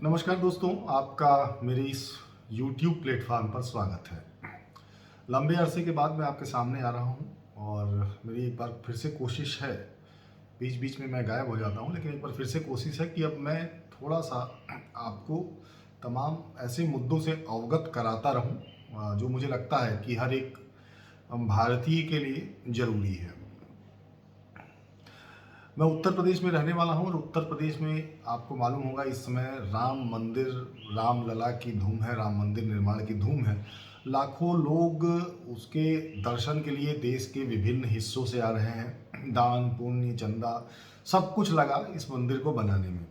नमस्कार दोस्तों, आपका मेरे इस YouTube प्लेटफॉर्म पर स्वागत है। लंबे अरसे के बाद मैं आपके सामने आ रहा हूं और मेरी एक बार फिर से कोशिश है। बीच बीच में मैं गायब हो जाता हूं, लेकिन एक बार फिर से कोशिश है कि अब मैं थोड़ा सा आपको तमाम ऐसे मुद्दों से अवगत कराता रहूं जो मुझे लगता है कि हर एक भारतीय के लिए ज़रूरी है। मैं उत्तर प्रदेश में रहने वाला हूं और उत्तर प्रदेश में आपको मालूम होगा इस समय राम मंदिर, रामलला की धूम है, राम मंदिर निर्माण की धूम है। लाखों लोग उसके दर्शन के लिए देश के विभिन्न हिस्सों से आ रहे हैं। दान पुण्य चंदा सब कुछ लगा इस मंदिर को बनाने में।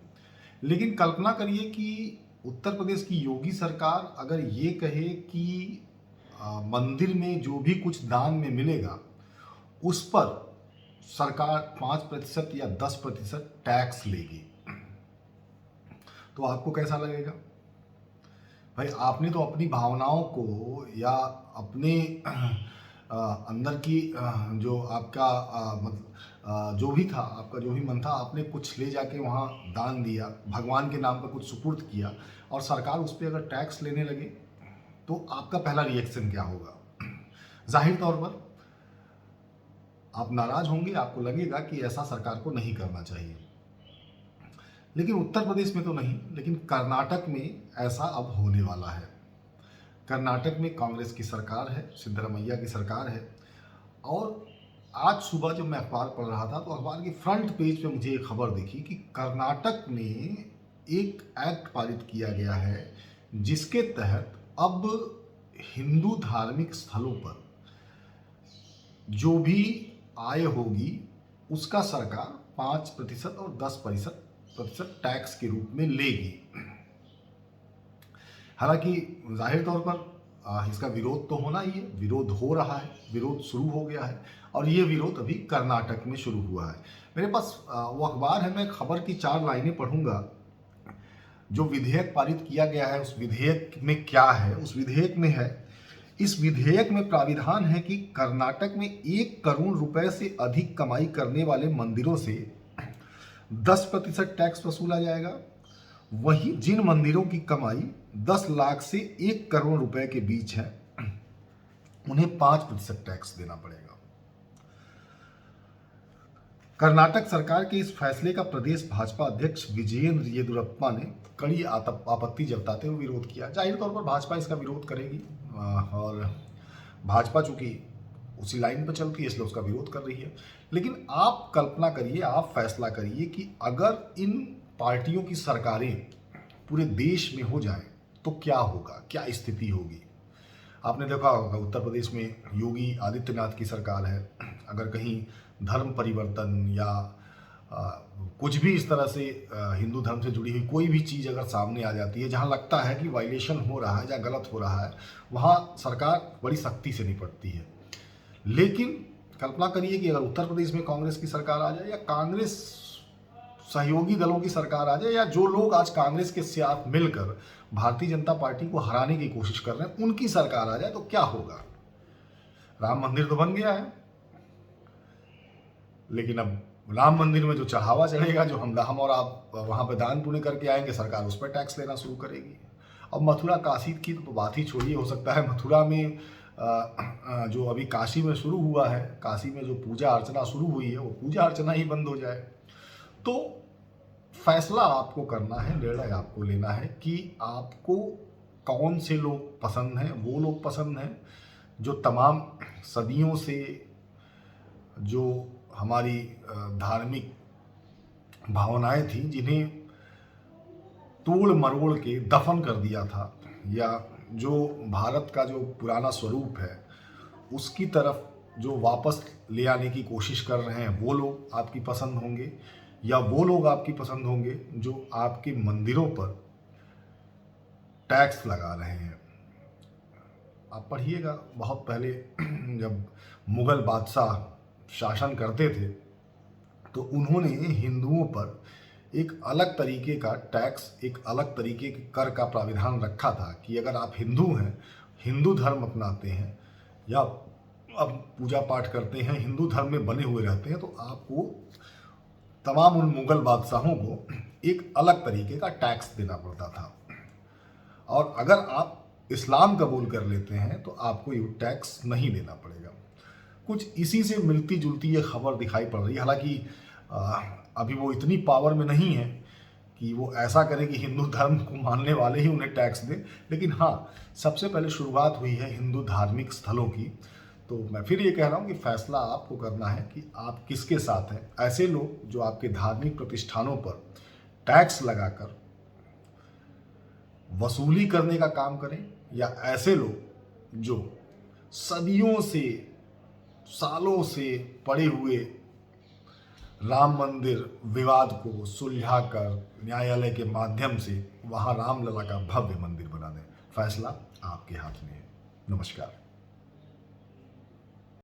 लेकिन कल्पना करिए कि उत्तर प्रदेश की योगी सरकार अगर ये कहे कि मंदिर में जो भी कुछ दान में मिलेगा उस पर सरकार 5% या 10% टैक्स लेगी, तो आपको कैसा लगेगा? भाई, आपने तो अपनी भावनाओं को या अपने अंदर की जो आपका जो भी था, आपका जो भी मन था, आपने कुछ ले जाके वहाँ दान दिया, भगवान के नाम पर कुछ सुपुर्द किया और सरकार उस पर अगर टैक्स लेने लगे तो आपका पहला रिएक्शन क्या होगा? जाहिर तौर पर आप नाराज होंगे, आपको लगेगा कि ऐसा सरकार को नहीं करना चाहिए। लेकिन उत्तर प्रदेश में तो नहीं, लेकिन कर्नाटक में ऐसा अब होने वाला है। कर्नाटक में कांग्रेस की सरकार है, सिद्धरामैया की सरकार है। और आज सुबह जब मैं अखबार पढ़ रहा था तो अखबार के फ्रंट पेज पे मुझे एक खबर दिखी कि कर्नाटक में एक एक्ट पारित किया गया है जिसके तहत अब हिंदू धार्मिक स्थलों पर जो भी आय होगी उसका सरकार 5% और 10% टैक्स के रूप में लेगी। हालांकि जाहिर तौर पर इसका विरोध तो होना ही है, विरोध हो रहा है, विरोध शुरू हो गया है और ये विरोध अभी कर्नाटक में शुरू हुआ है। मेरे पास वो अखबार है, मैं खबर की 4 लाइनें पढ़ूंगा। जो विधेयक पारित किया गया है उस विधेयक में क्या है? उस विधेयक में है, इस विधेयक में प्राविधान है कि कर्नाटक में 1 करोड़ रुपए से अधिक कमाई करने वाले मंदिरों से 10% टैक्स वसूला जाएगा। वहीं जिन मंदिरों की कमाई 10 लाख से 1 करोड़ रुपए के बीच है उन्हें 5% टैक्स देना पड़ेगा। कर्नाटक सरकार के इस फैसले का प्रदेश भाजपा अध्यक्ष विजयेंद्र येदियुरप्पा ने कड़ी आपत्ति जताते हुए विरोध किया। जाहिर तौर पर भाजपा इसका विरोध करेगी और भाजपा चूंकि उसी लाइन पर चलती है इसलिए उसका विरोध कर रही है। लेकिन आप कल्पना करिए, आप फैसला करिए कि अगर इन पार्टियों की सरकारें पूरे देश में हो जाए तो क्या होगा, क्या स्थिति होगी? आपने देखा होगा उत्तर प्रदेश में योगी आदित्यनाथ की सरकार है। अगर कहीं धर्म परिवर्तन या कुछ भी इस तरह से हिंदू धर्म से जुड़ी हुई कोई भी चीज़ अगर सामने आ जाती है जहां लगता है कि वायलेशन हो रहा है या गलत हो रहा है, वहां सरकार बड़ी सख्ती से निपटती है। लेकिन कल्पना करिए कि अगर उत्तर प्रदेश में कांग्रेस की सरकार आ जाए या कांग्रेस सहयोगी दलों की सरकार आ जाए या जो लोग आज कांग्रेस के साथ मिलकर भारतीय जनता पार्टी को हराने की कोशिश कर रहे हैं उनकी सरकार आ जाए तो क्या होगा? राम मंदिर तो बन गया है, लेकिन अब राम मंदिर में जो चढ़ावा चढ़ेगा, जो हम और आप वहां पर दान पुण्य करके आएंगे, सरकार उस पर टैक्स लेना शुरू करेगी। अब मथुरा काशी की तो बात ही छोड़िए, हो सकता है मथुरा में जो अभी काशी में शुरू हुआ है, काशी में जो पूजा अर्चना शुरू हुई है वो पूजा अर्चना ही बंद हो जाए। तो फैसला आपको करना है, निर्णय आपको लेना है कि आपको कौन से लोग पसंद हैं। वो लोग पसंद हैं जो तमाम सदियों से जो हमारी धार्मिक भावनाएं थी जिन्हें तोड़ मरोड़ के दफन कर दिया था, या जो भारत का जो पुराना स्वरूप है उसकी तरफ जो वापस ले आने की कोशिश कर रहे हैं, वो लोग आपकी पसंद होंगे, या वो लोग आपकी पसंद होंगे जो आपके मंदिरों पर टैक्स लगा रहे हैं। आप पढ़िएगा, बहुत पहले जब मुगल बादशाह शासन करते थे तो उन्होंने हिंदुओं पर एक अलग तरीके का टैक्स, एक अलग तरीके के कर का प्राविधान रखा था कि अगर आप हिंदू हैं, हिंदू धर्म अपनाते हैं या अब पूजा पाठ करते हैं, हिंदू धर्म में बने हुए रहते हैं, तो आपको तमाम उन मुगल बादशाहों को एक अलग तरीके का टैक्स देना पड़ता था। और अगर आप इस्लाम कबूल कर लेते हैं तो आपको ये टैक्स नहीं देना पड़ेगा। कुछ इसी से मिलती जुलती ये खबर दिखाई पड़ रही है। हालांकि अभी वो इतनी पावर में नहीं है कि वो ऐसा करे कि हिंदू धर्म को मानने वाले ही उन्हें टैक्स दें, लेकिन हाँ, सबसे पहले शुरुआत हुई है हिंदू धार्मिक स्थलों की। तो मैं फिर ये कह रहा हूँ कि फैसला आपको करना है कि आप किसके साथ हैं। ऐसे लोग जो आपके धार्मिक प्रतिष्ठानों पर टैक्स लगाकर वसूली करने का काम करें, या ऐसे लोग जो सदियों से, सालों से पड़े हुए राम मंदिर विवाद को सुलझाकर न्यायालय के माध्यम से वहां रामलला का भव्य मंदिर बना दें। फैसला आपके हाथ में है। नमस्कार।